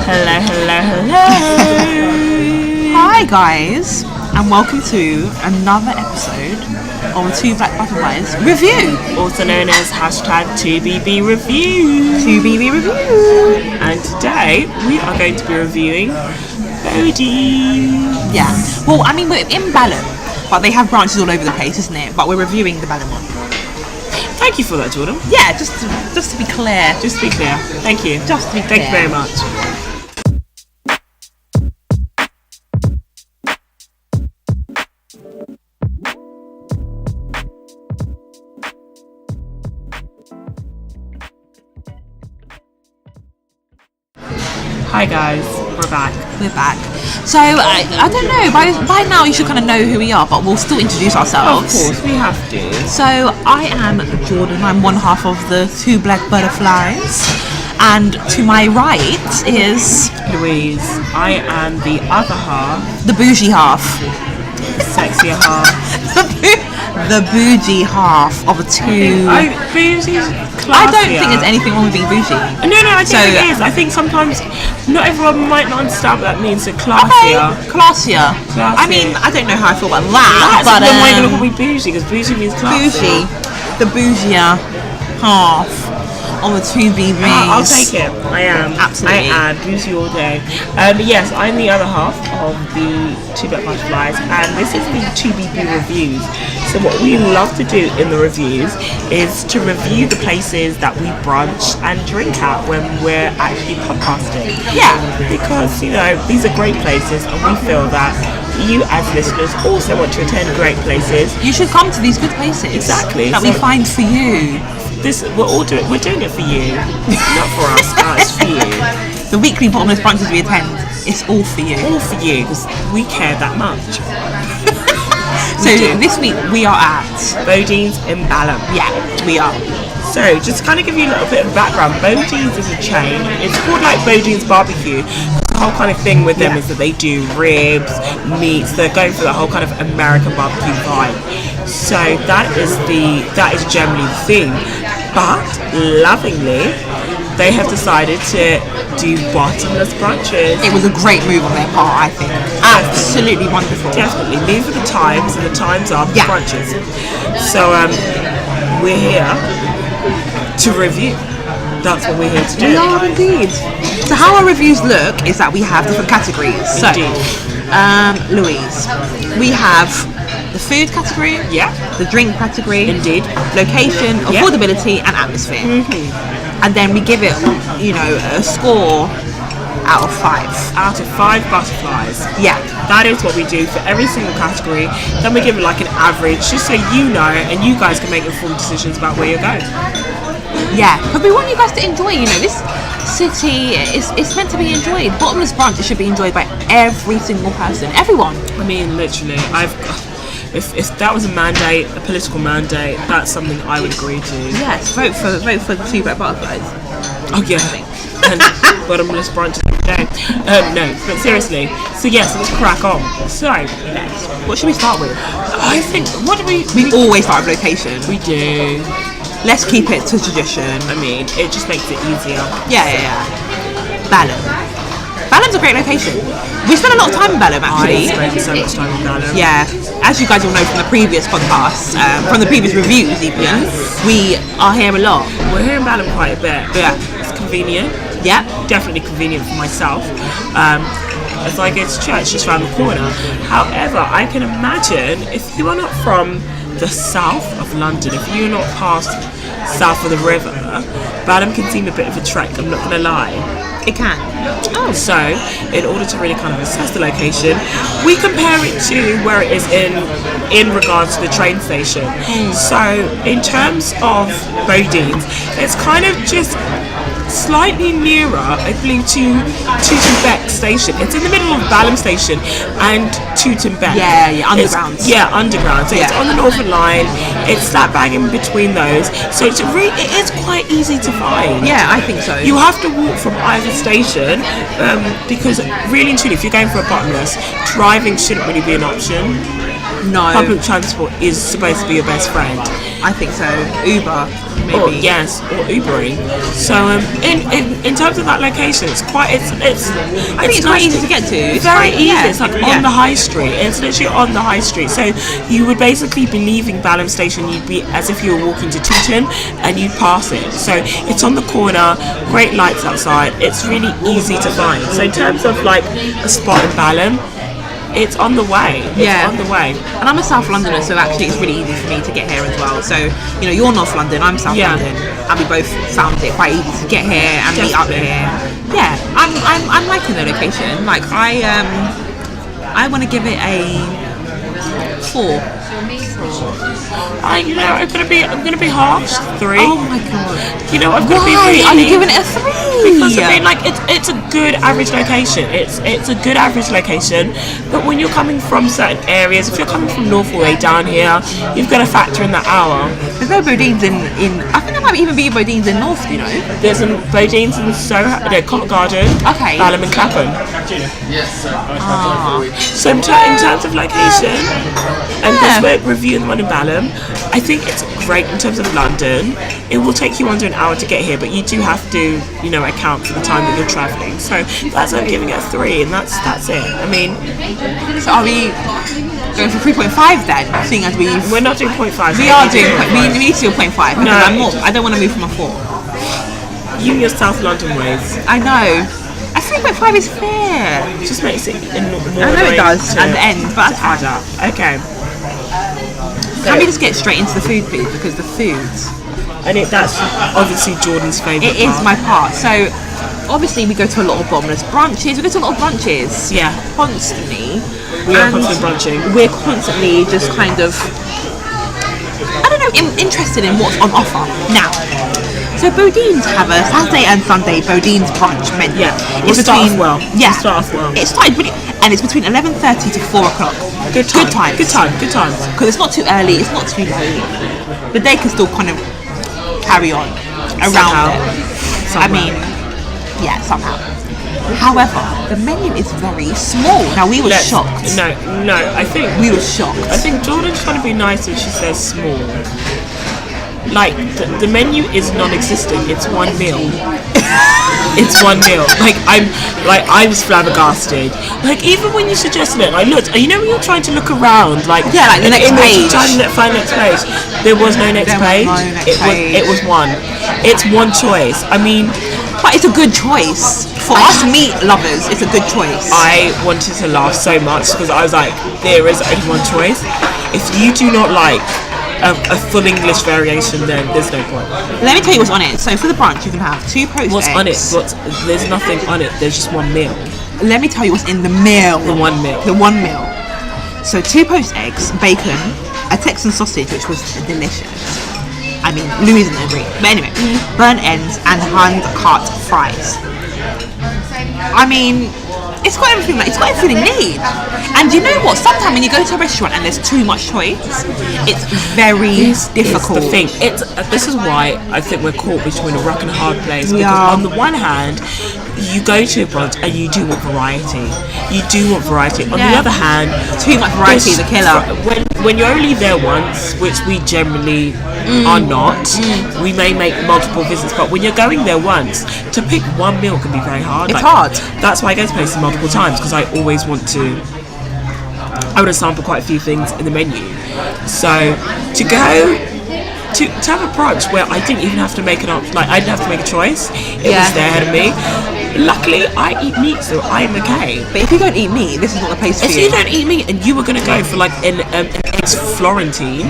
Hello, hello, hello. Hi guys, and welcome to another episode of Two Black Butterflies Review. Also known as #2BB Review. 2BB Review. And today we are going to be reviewing Bodeans. Yeah. Well, I mean, we're in Balham, but they have branches all over the place, isn't it? But we're reviewing the Balham one. Thank you for that, Jordan. Yeah, just to be clear. Just to be clear. Thank you. Just to be clear. Thank you very much. Hi guys, we're back. We're back. So, I don't know, by now you should kind of know who we are, but we'll still introduce ourselves. Of course, we have to. So, I am Jordan, I'm one half of the Two Black Butterflies, and to my right is... Louise. I am the other half. The bougie half. Sexier half. The bougie half of a two... Bougie's classier. I don't think there's anything wrong with being bougie. No, I think it is. I think sometimes not everyone might not understand what that means. So classier. Okay, classier. I mean, I don't know how I feel about that. That's but one way to call me bougie, because bougie means classy. Bougie. The bougier half of the two BBs. I'll take it. I am. Absolutely. I am. Bougie all day. Yes, I'm the other half of the Two Black Butterflies, and this is the 2BB reviews. So what we love to do in the reviews is to review the places that we brunch and drink at when we're actually podcasting. Yeah. Because, these are great places, and we feel that you as listeners also want to attend great places. You should come to these good places. Exactly. That we find for you. We're doing it for you, not for us. It's for you. The weekly bottomless brunches we attend, it's all for you. All for you, because we care that much. So this week we are at Bodeans in Balham. Yeah, we are. So just to kind of give you a little bit of background, Bodeans is a chain. It's called like Bodeans Barbecue. The whole kind of thing with them is that they do ribs, meats. They're going for the whole kind of American barbecue vibe. So that is generally the theme. But lovingly, they have decided to do bottomless brunches. It was a great move on their part, I think. Absolutely wonderful. Definitely. Move with the times, and the times are brunches. So we're here to review. That's what we're here to do. We are indeed. So how our reviews look is that we have different categories. So, Louise, we have the food category, the drink category, indeed, location, affordability, and atmosphere. Mm-hmm. And then we give it, a score out of 5. Out of 5 butterflies. Yeah. That is what we do for every single category. Then we give it like an average, just so you know, and you guys can make informed decisions about where you're going. Yeah, but we want you guys to enjoy, this city, it's meant to be enjoyed. Bottomless brunch, it should be enjoyed by every single person, everyone. I mean, literally, if that was a mandate, a political mandate, that's something I would agree to. Yes, vote for the Two Black Butterflies. Oh yeah, and bottomless brunch every day. No, but seriously. So yes, let's crack on. So, what should we start with? I think we always start with location. We do. Let's keep it to tradition. I mean, it just makes it easier. Yeah. Balham. Balham's a great location. We spent a lot of time in Balham, actually. I spent so much time in Balham. Yeah. As you guys will know from the previous podcasts, from the previous reviews even, we are here a lot. We're here in Balham quite a bit. Yeah. It's convenient. Yeah. Definitely convenient for myself. As I go to church just around the corner. However, I can imagine if you are not from the south of London, if you're not past south of the river, Balham can seem a bit of a trek, I'm not going to lie. It can. So, in order to really kind of assess the location, we compare it to where it is in regards to the train station. So, in terms of Bodeans, it's kind of just slightly nearer, I believe, to Tooting Bec station. It's in the middle of Balham station and Tooting Bec. Yeah, underground. Underground. So it's on the Northern Line. It's slap bang in between those. So it is quite easy to find. Yeah, I think so. You have to walk from either station because really and truly, if you're going for a bottomless, driving shouldn't really be an option. No. Public transport is supposed to be your best friend. I think so. Uber. maybe. Or yes, or Ubering. So in terms of that location, it's quite I think it's quite easy to get to. It's very quite, easy. yeah. It's like on the high street. It's literally on the high street. So you would basically be leaving Balham Station. You'd be as if you were walking to Tooting, and you'd pass it. So it's on the corner. Great lights outside. It's really easy to find. So in terms of like a spot in Balham, it's on the way. It's on the way. And I'm a South Londoner, so actually it's really easy for me to get here as well. So, you know, you're North London, I'm South London, and we both found it quite easy to get here and meet up here. Yeah, I'm liking the location. Like I want to give it a 4. I'm gonna be harsh. 3. Oh my god! You know, I'm gonna Why be really. are you giving it a 3? Because I mean, like it's a good average location. It's a good average location. But when you're coming from certain areas, if you're coming from North way down here, you've got to factor in that hour. There's no Bodeans in. I think there might even be Bodeans in North. You know, there's some Bodeans in Covent Garden, okay, Balham and Clapham. So in terms of location, and because we're reviewing the one in Balham, I think it's great in terms of London. It will take you under an hour to get here, but you do have to, you know, account for the time that you're travelling. So that's why I'm giving it a 3, and that's it. I mean, so are we going for 3.5 then? Seeing as we're not doing 0.5. We are doing. We need to do 0.5 because I don't want to move from a 4. You and your South London ways. I know. A 3.5 is fair. It just makes it more. I know it does at the end, but to add up. Okay. Can we just get straight into the food, please? Because the food. And that's obviously Jordan's favourite. It is my part. So obviously we go to a lot of bottomless brunches. We go to a lot of brunches. Yeah. Constantly. We are constantly brunching. We're constantly just kind of, I don't know, interested in what's on offer. Now, so Bodeans have a Saturday and Sunday Bodeans brunch menu. Yeah. It starts off well. Yeah. It starts well. It started really, and it's between 11:30 to 4 o'clock. Good times. Because it's not too early, it's not too late. The day can still kind of carry on around it. I mean, yeah, somehow. However, the menu is very small. Now we were shocked. No, I think we were shocked. I think Jordan's trying to be nice when she says small. Like the menu is non-existent. It's one meal. It's one meal. I was flabbergasted. Like even when you suggested it, I looked. You know when you're trying to look around, like the next page. Trying to find next page. There was no next page. It was one. It's one choice. I mean, but it's a good choice for us meat lovers. It's a good choice. I wanted to laugh so much because I was like, there is only one choice. If you do not like a full English variation, then there's no point. Let me tell you what's on it. So for the brunch, you can have 2 poached What's eggs. on it? There's nothing on it. There's just one meal. Let me tell you what's in the meal. The one meal. The one meal. So 2 poached eggs, bacon, a Texan sausage, which was delicious. I mean, Louis didn't agree. But anyway, burnt ends and hand-cut fries. I mean, it's got everything. It's got everything you need. And you know what? Sometimes when you go to a restaurant and there's too much choice, it's very difficult. It's the thing. This is why I think we're caught between a rock and a hard place. Because on the one hand, you go to a brunch and you do want variety. You do want variety. On the other hand, too much variety is a killer. When you're only there once, which we generally are not, we may make multiple visits. But when you're going there once, to pick one meal can be very hard. It's hard. That's why I go to places multiple times because I always want to. I want to sample quite a few things in the menu. So to go to have a brunch where I didn't even have to make I didn't have to make a choice. It was there ahead of me. Luckily, I eat meat, so I'm okay. But if you don't eat meat, this is not the place for you. If you don't eat meat and you were going to go for like an eggs Florentine,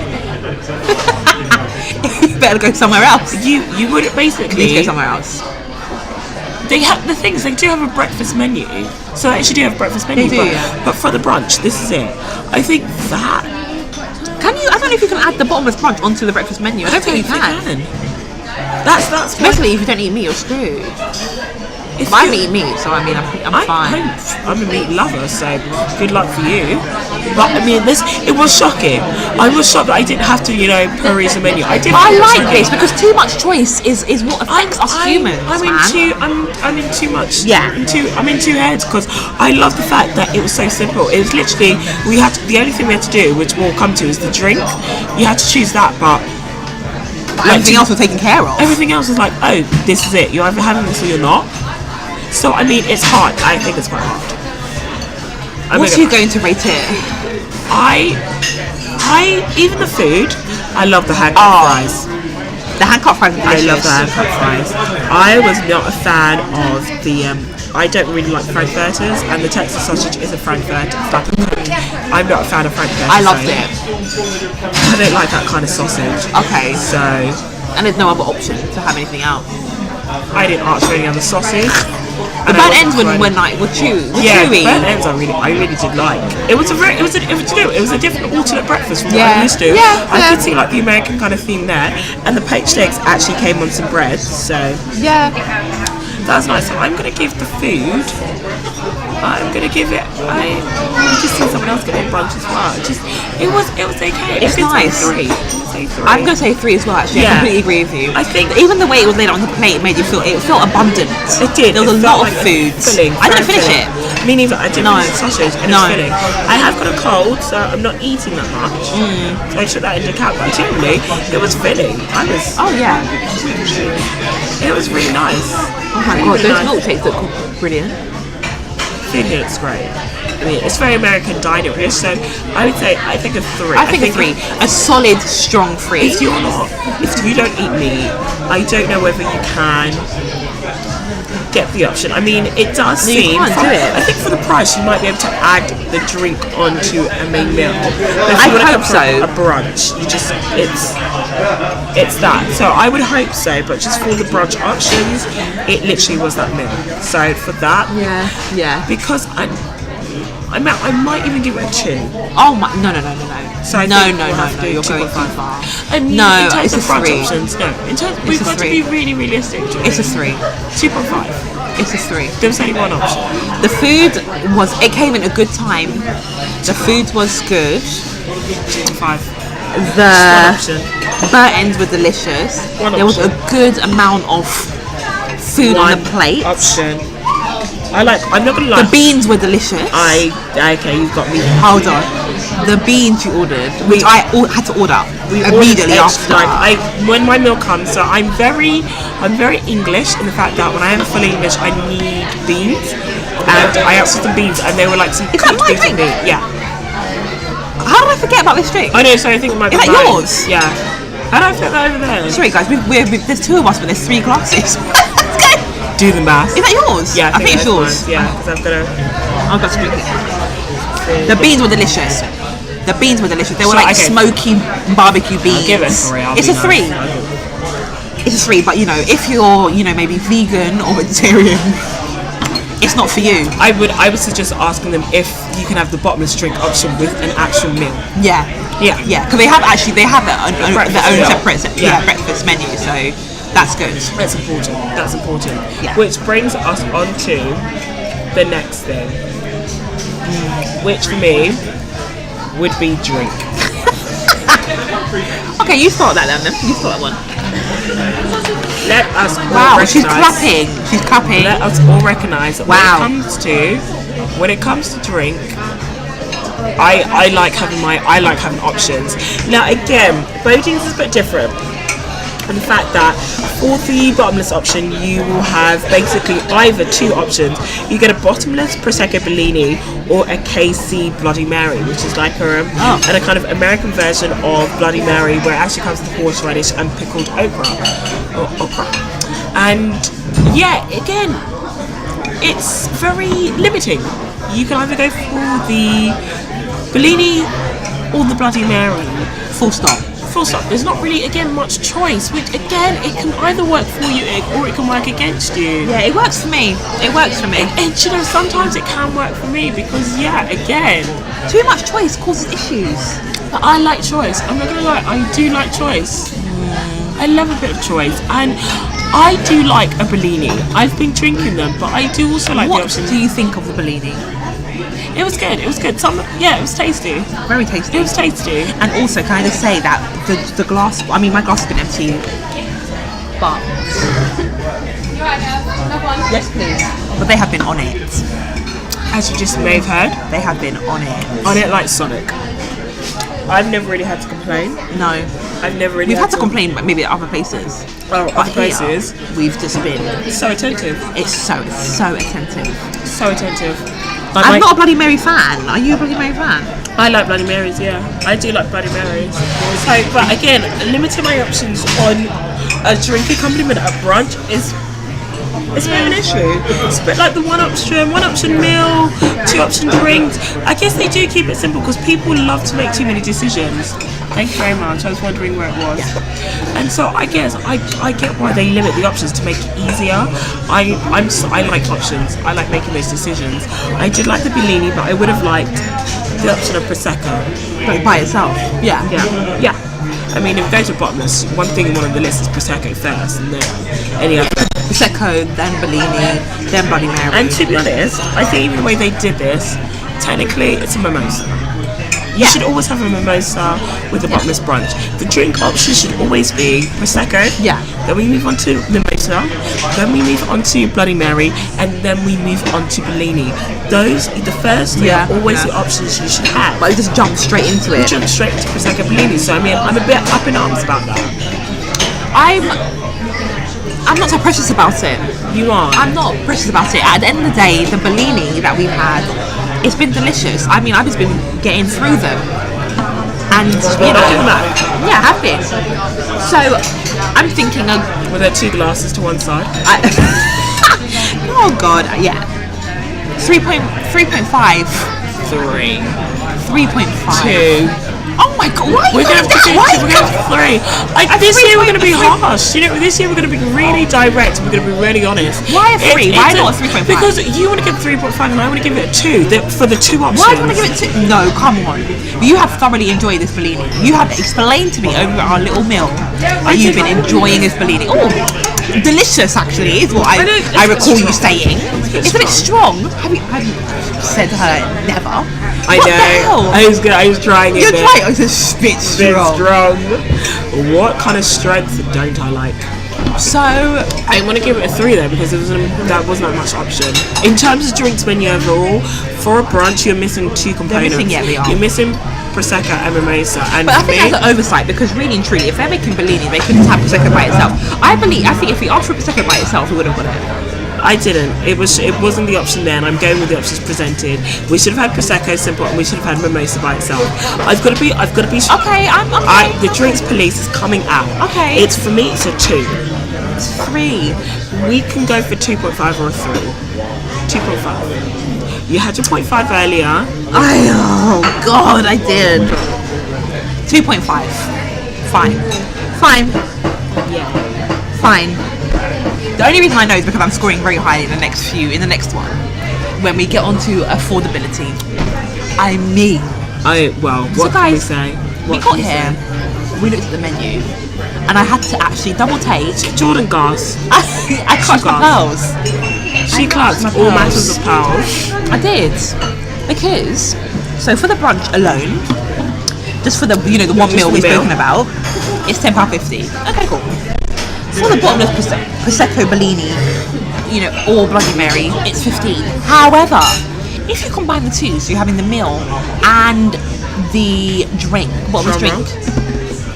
you better go somewhere else. You would basically need to go somewhere else. They have the things. They do have a breakfast menu, so they actually do have a breakfast menu. They do, but for the brunch, this is it. I think that. Can you? I don't know if you can add the bottomless brunch onto the breakfast menu. I don't think you can. That's basically if you don't eat meat, you're screwed. But I eat meat, so I mean, I'm fine. I'm a meat lover, so good luck for you. But I mean, it was shocking. I was shocked that I didn't have to, peruse the menu. I did. But I like this because too much choice is what affects us humans. I'm in too much. Yeah. I'm in two heads because I love the fact that it was so simple. It was literally the only thing we had to do, which we'll come to, is the drink. You had to choose that, but Everything else was taken care of. Everything else was like, oh, this is it. You're either having this or you're not. So I mean, it's hard. I think it's quite hard. What are you going to rate it? Even the food. I love the hand cut fries. The hand cut fries are delicious. I love the hand cut fries. I was not a fan of the. I don't really like frankfurters, and the Texas sausage is a frankfurter. I'm not a fan of frankfurters. I loved it. I don't like that kind of sausage. Okay. So. And there's no other option to have anything else. I didn't ask for any other sausage. The burnt ends were like were chewy. Yeah, the burnt ends I really did like. It was a different alternate breakfast from what I'm used to. Yeah, I could see like the American kind of theme there, and the poached eggs actually came on some bread. So yeah, that's nice. So I'm gonna give the food. I'm gonna give it. I just seen someone else get it brunch as well. It was okay. It's nice. 3. I'm gonna say 3 as well. Actually, I completely agree with you. I think even the way it was laid on the plate made you feel abundant. It did. There was a lot of food. I didn't finish it. Me neither. I didn't finish the sausage and it's filling. I have got a cold, so I'm not eating that much. So I took that into account. But generally, it was filling. Oh yeah. It was really nice. Oh my god, those milkshakes look brilliant. Food here looks great. I mean, it's very American diner-ish, so I would say I think a 3. I think a 3. A solid, strong 3. If you don't eat meat, I don't know whether you can get the option. I mean, it does seem. You can't do it. I think for the price, you might be able to add the drink onto a main meal. But if I you want to hope come so. for a brunch, it's that. So I would hope so, but just for the brunch options, it literally was that meal. So for that, yeah. because I might even give it a 2. Oh my, no. So I no, think we'll have to do you're going 2.5. too far. And No, in terms it's of a brunch 3. options, no. In terms, we've got to be really realistic. It's a 3. 2.5. It's a 3. There was only one option. The food it came in a good time. The food was good. 2.5. The Option. burnt ends were delicious. There was a good amount of food on the plate. Option. I'm not gonna lie. The beans were delicious. Okay, you've got me. Hold on. The beans you ordered, which I had to order immediately after. When my meal comes, so I'm very English in the fact that when I am fully English, I need beans, and I asked for some beans, and they were like some cooked beans with me. Yeah. How did I forget about this drink? I know, so I think it might be that mine. yours? Yeah. How do I fit that over there? Sorry guys, there's 2 of us, but there's 3 glasses. Do the math. Is that yours? Yeah, I think it's yours. Mine. Yeah, because I've got to drink it. The beans were delicious. They were like smoky barbecue beans. I'll give it a 3. It's a 3. It's a 3, but if you're maybe vegan or vegetarian, it's not for you. I would suggest asking them if you can have the bottomless drink option with an actual meal. Yeah. Because they have their own separate breakfast menu, so that's good. That's important. Yeah. Which brings us on to the next thing, which for me would be drink. Okay, you start that then. You start that one. Let us all Wow, recognize, she's clapping. Let us all recognise that when it comes to drink, I like having options. Now again, Bodeans is a bit different. And the fact that for the bottomless option, you will have basically either 2 options. You get a bottomless Prosecco Bellini or a KC Bloody Mary, which is like a kind of American version of Bloody Mary, where it actually comes with horseradish and pickled okra. And yeah, again, it's very limiting. You can either go for the Bellini or the Bloody Mary. Full stop. There's not really, again, much choice, which, again, it can either work for you or it can work against you. Yeah, it works for me. And sometimes it can work for me because, again, too much choice causes issues. But I like choice. I'm not going to lie, I do like choice. I love a bit of choice. And I do like a Bellini. I've been drinking them, but I do also like the option. What do you think of the Bellini? It was good. It was tasty. Very tasty. It was tasty. And also, can I just say that the glass, my glass has been empty, but yes please. But they have been on it. As you just may have heard, they have been on it. On it like Sonic. I've never really had to complain. No. I've never really We've had to complain, but maybe at other places. Oh, But other places. here, we've just been. So attentive. It's so attentive. So attentive. I'm not a Bloody Mary fan. Are you a Bloody Mary fan? I like Bloody Marys, yeah. I do like Bloody Marys. So, but again, limiting my options on a drink accompaniment at brunch is it's a bit of an issue. It's a bit like the one option meal, 2 option drinks. I guess they do keep it simple because people love to make too many decisions. Thank you very much. I was wondering where it was. Yeah. And so I guess I get why they limit the options to make it easier. I like options. I like making those decisions. I did like the Bellini, but I would have liked the option of Prosecco. Like by itself. Yeah. Yeah. I mean, if we go to bottomless, one thing on the list is Prosecco first, and then any other. Prosecco, then Bellini, then Bloody Mary. And to be honest, I think even the way they did this, technically it's a mimosa. You should always have a mimosa with a bottomless brunch. The drink option should always be Prosecco. Yeah. Then we move on to mimosa. Then we move on to Bloody Mary, and then we move on to Bellini. Those, the first three are always the options you should have. But you just jump straight into it. You jump straight into Prosecco Bellini. So I mean, I'm a bit up in arms about that. I'm not so precious about it. You are. I'm not precious about it. At the end of the day, the Bellini that we've had, it's been delicious. I mean, I've just been getting through them. And, you know, yeah, I have been. So, I'm thinking of... Were there 2 glasses to one side? Oh, God, yeah. 3.5. 3. 3.5. 2. Oh my God! Why We're going to have to do 2. We're going to have 3. This year we're going to be harsh. You know, this year we're going to be really direct. We're going to be really honest. Why a 3? Why not a 3.5? Because you want to give 3.5 and I want to give it a 2 for the 2 options. Why do you want to give it 2? No, come on. You have thoroughly enjoyed this Bellini. You have explained to me over our little meal that you've been enjoying this Bellini. Oh, delicious actually is what I recall you saying. It's a bit strong. Have you said to her never? I know. I was trying it. You're trying. It's a bit strong. What kind of strength don't I like? So I want to give it a 3 though because that wasn't much option. In terms of drinks menu overall, for a brunch you're missing 2 components. You're missing Prosecco and mimosa. And but I think that's an oversight because really and truly, if they're making Bellini, they couldn't have Prosecco by itself. I think if we asked for Prosecco by itself, we would have got it. I didn't. It wasn't the option then. I'm going with the options presented. We should have had Prosecco simple, and we should have had mimosa by itself. I've got to be. Okay, I'm okay. The drinks police is coming out. Okay. It's for me. It's a 2. It's 3. We can go for 2.5 or a 3. 2.5. You had your 0.5 earlier. Oh God, I did. 2.5. Fine. Yeah. Fine. The only reason I know is because I'm scoring very high in the next one. When we get onto affordability. What can we say? We got here, we looked at the menu, and I had to actually double take. Jordan Gas. I clutched my pearls. She clutched all matters of pearls. I did. Because, so for the brunch alone, just for the the one meal we've spoken about, it's £10.50. Okay, cool. For the bottomless Prosecco Bellini, or Bloody Mary, it's 15. However, if you combine the two, so you're having the meal and the bottomless drink,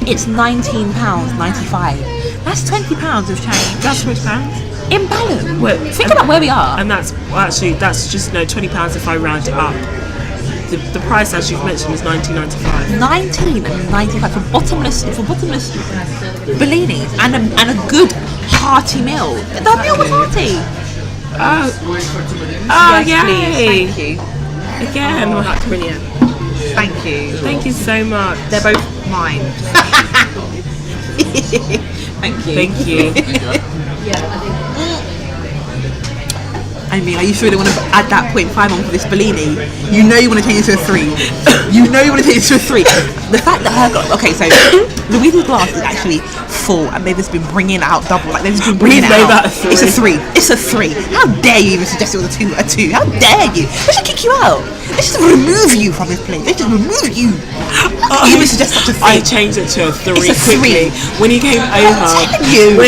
it's £19.95. That's £20 of change. That's £20? In Balham. Think about where we are. And that's just £20 if I round it up. The price, as you've mentioned, is $19.95. $19.95 for bottomless Bellinis and a good hearty meal. The meal was hearty. Yes, please. Thank you. Again, that's brilliant. Thank you. Thank you so much. They're both mine. Thank you. Thank you. I mean, are you sure they want to add that 0.5 on for this Bellini? You know you want to change it to a 3. The fact that so Louise's glass is actually full and they've just been bringing out double. Like they've just been bringing it out. It's a 3. It's a 3. How dare you even suggest it was a 2? How dare you? They should kick you out. They should remove you from this place. They should remove you. You even suggest such a 3. I changed it to a 3 it's a quickly. 3. When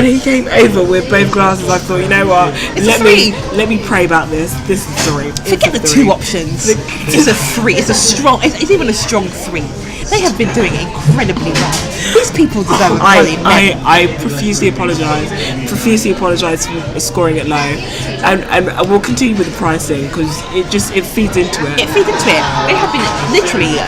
he came over with both glasses, I thought, you know what? Let me pray about this. This is 3. Forget the 2 options. It's a 3. It's a strong. It's even a strong 3. They have been doing incredibly well. These people deserve a bloody medal. I profusely apologise for scoring it low, and we'll continue with the pricing because it feeds into it. It feeds into it. They have been literally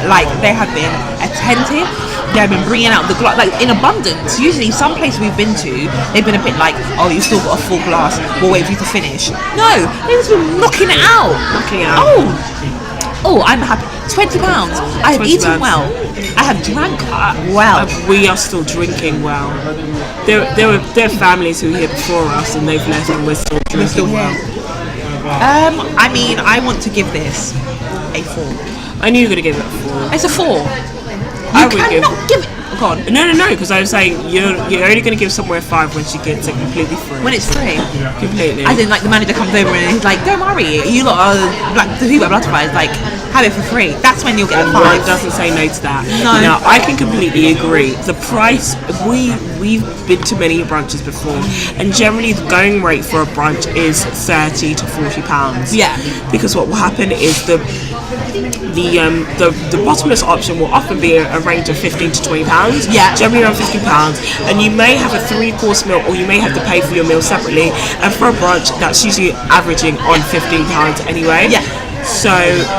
they have been attentive. They have been bringing out the glass like in abundance. Usually, some place we've been to, they've been a bit like, oh, you've still got a full glass. We'll wait for you to finish. No, they've just been knocking it out. Oh, I'm happy. £20. I have eaten well. I have drank well. We are still drinking well. There are families who were here before us and they've left and we're still drinking well. I mean, I want to give this a 4. I knew you were going to give it a 4. It's a 4. I You would cannot give it. Go on. No, because I was saying you're only going to give somewhere 5 when she gets it completely free. When it's free. Completely. As in, like, the manager comes over and he's like, don't worry, you lot are, like, the people at Butterflies, like, have it for free. That's when you'll get a 5. One doesn't say no to that. No. Now, I can completely agree. The price, we've been to many brunches before, and generally the going rate for a brunch is £30 to £40. Yeah. Because what will happen is the bottomless option will often be a range of £15 to £20. Yeah. Generally around £15, and you may have a 3-course meal, or you may have to pay for your meal separately. And for a brunch, that's usually averaging on £15 anyway. Yeah. So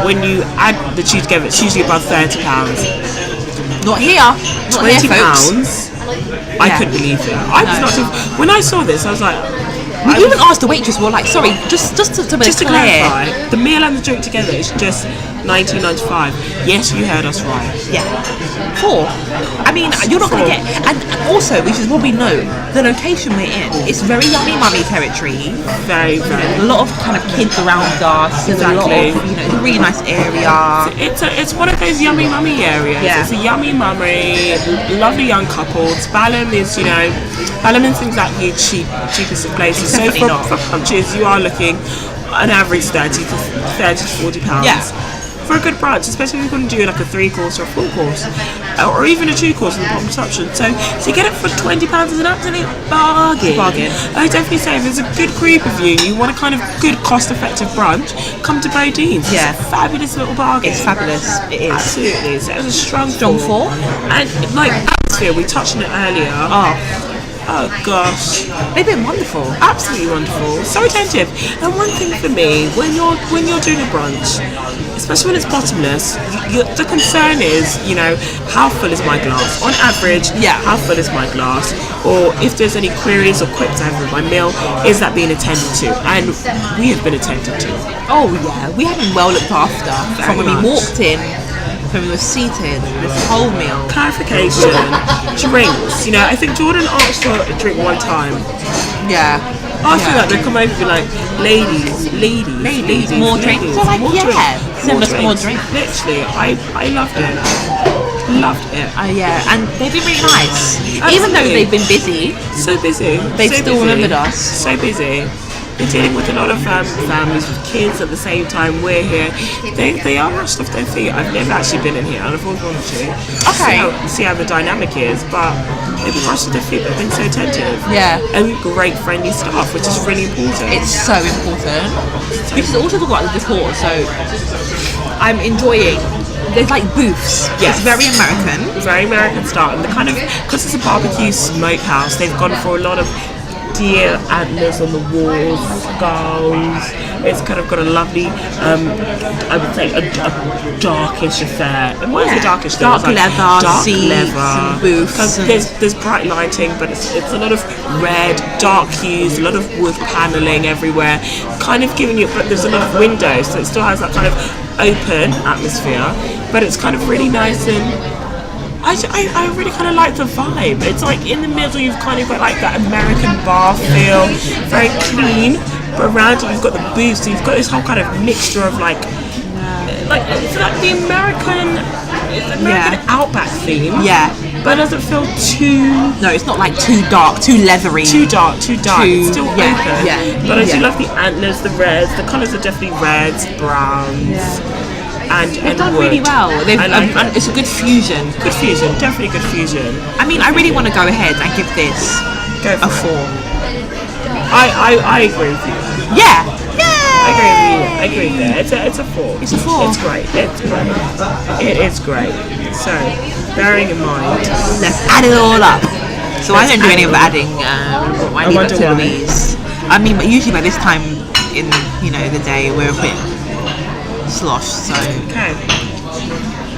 when you add the two together, it's usually about £30. Not here. Not here, folks. £20. I couldn't believe it. I was not. When I saw this, I was like. We even asked the waitress. We're like, sorry, just to clarify, the meal and the drink together is just $19.95. Yes, you heard us right. Yeah. 4. I mean, you're not going to get. And also, we should probably note the location we're in. It's very yummy mummy territory. Very, very. A lot of kind of kids around us. There's a lot of, it's a really nice area. It's one of those yummy mummy areas. Yeah. It's a yummy mummy, lovely young couples. Balham is, Balham isn't exactly cheapest of places. So for brunches, you are looking an average £30 to £40. Yeah. For a good brunch, especially if you're going to do like a 3-course or a 4-course, or even a 2-course in the bottom option. So you get it for £20 is an absolute bargain. I definitely say if there's a good group of you, you want a kind of good cost-effective brunch, come to Bodeans. Yeah. It's a fabulous little bargain. It's fabulous. It is. Absolutely. So it was a strong 4. And like atmosphere, we touched on it earlier. Oh gosh, They've been wonderful. Absolutely wonderful. So attentive. And one thing for me, when you're doing a brunch, especially when it's bottomless, the concern is, how full is my glass? On average, how full is my glass? Or if there's any queries or quips I have with my meal, is that being attended to? And we have been attended to. Oh yeah, we have been well looked after from when we walked in. When we were seated, this whole meal. Clarification, drinks. I think Jordan asked for a drink one time. Yeah. After that, they come over and be like, ladies, more drinks. So like, send us more drinks. Literally, I loved it. Loved it. Yeah, and they've been really nice. Absolutely. Even though they've been busy. So busy. They've still remembered us. So busy. They're dealing with a lot of families with kids at the same time we're here. They are rushed off their feet. I've never actually been in here, and I've always wanted to. Okay. See how the dynamic is, but they've been rushed off their feet, but they've been so attentive. Yeah. And great friendly staff, which is really important. It's so important. We should also talk about the decor. So I'm enjoying. There's like booths. Yes. It's very American. Very American style, and the kind of, because it's a barbecue smokehouse, they've gone for a lot of deer antlers on the walls, skulls. It's kind of got a lovely, I would say, a darkish affair. And what is a darkish thing? Dark leather, dark seats, leather, and booths. There's bright lighting, but it's a lot of red, dark hues, a lot of wood paneling everywhere, kind of giving you. But there's a lot of windows, so it still has that kind of open atmosphere. But it's kind of really nice and. I really kind of like the vibe. It's like in the middle you've kind of got like that American bar feel, very clean, but around it you've got the booths, so you've got this whole kind of mixture of like it's like the American Outback theme. Yeah. But it doesn't feel too. No, it's not like too dark, too leathery. Too dark. It's still open. Yeah. But I do love the antlers, the reds. The colours are definitely reds, browns. Yeah. And done wood. really well. And it's a good fusion. Good fusion, definitely good fusion. I mean, I really want to go ahead and give this a 4. I agree with you. Yeah. I agree with you. It's a 4. It's a 4. It's great. It is great. So, bearing in mind, Let's add it all up. So I don't do any of the adding. I leave it wonder to why. Louise. I mean, but usually by this time in the day we're a bit slosh. So okay.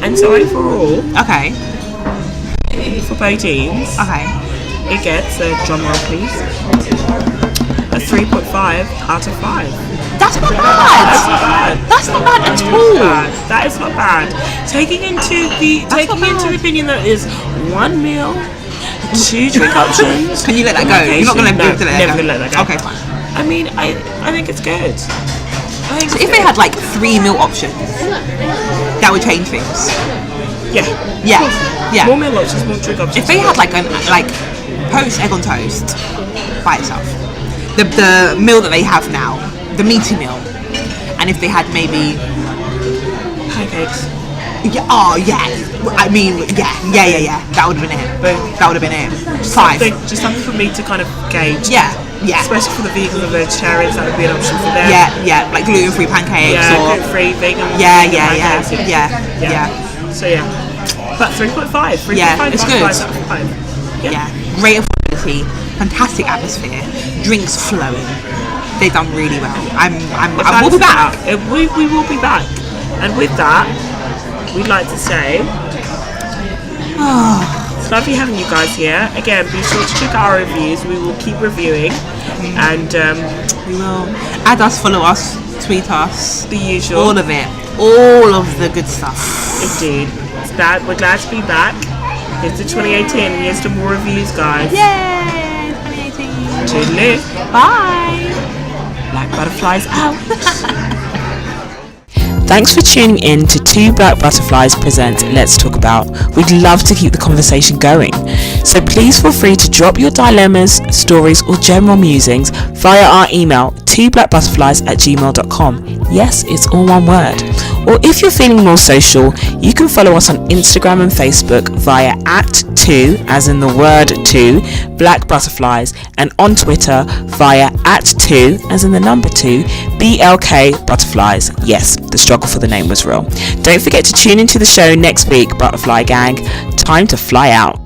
And so overall, okay, for Bodeans, okay. it gets a drum roll, please. A 3.5 out of 5. That's not That's bad. not bad. That's not bad at Not all. bad. That is not bad. Taking into the opinion that is 1 meal, 2 drink options. Can you let that go? You're not gonna No, be able to let never that go. gonna let that go. Okay, fine. I mean, I think it's good. I think So it's if they good. had like 3 meal options, that would change things. yeah, Yeah. more meal options, more drink options. If they had like poached egg on toast by itself, the meal that they have now, the meaty meal, and if they had maybe pancakes, I mean that would have been it. Boom. That would have been it. 5. just something for me to kind of gauge. Yeah. Especially for the vegans and vegetarians, that would be an option for them. Yeah, like gluten-free pancakes Yeah, or gluten-free, vegan. Yeah. pancakes, So yeah, but 3.5. 3.5 Yeah, it's good. out of 5. Yeah, great affordability, fantastic atmosphere, drinks flowing. They've done really well. We'll be back. We will be back. And with that, we'd like to say it's lovely having you guys here. Again, be sure to check out our reviews. We will keep reviewing, and We will add us, follow us, tweet us, the usual. all of it, all of the good stuff. Indeed. We're glad to be back. Here's to 2018. Here's to more reviews, guys. Yay! 2018. Toodaloo. Bye. Black Butterflies out. Thanks for tuning in to Two Black Butterflies present Let's Talk About. We'd love to keep the conversation going. So please feel free to drop your dilemmas, stories or general musings via our email twoblackbutterflies@gmail.com. Yes, it's all one word. Or if you're feeling more social, you can follow us on Instagram and Facebook via @2, as in the word 2, Black Butterflies, and on Twitter via @2, as in the number 2, BLK Butterflies. Yes, the struggle for the name was real. Don't forget to tune into the show next week, Butterfly Gang. Time to fly out.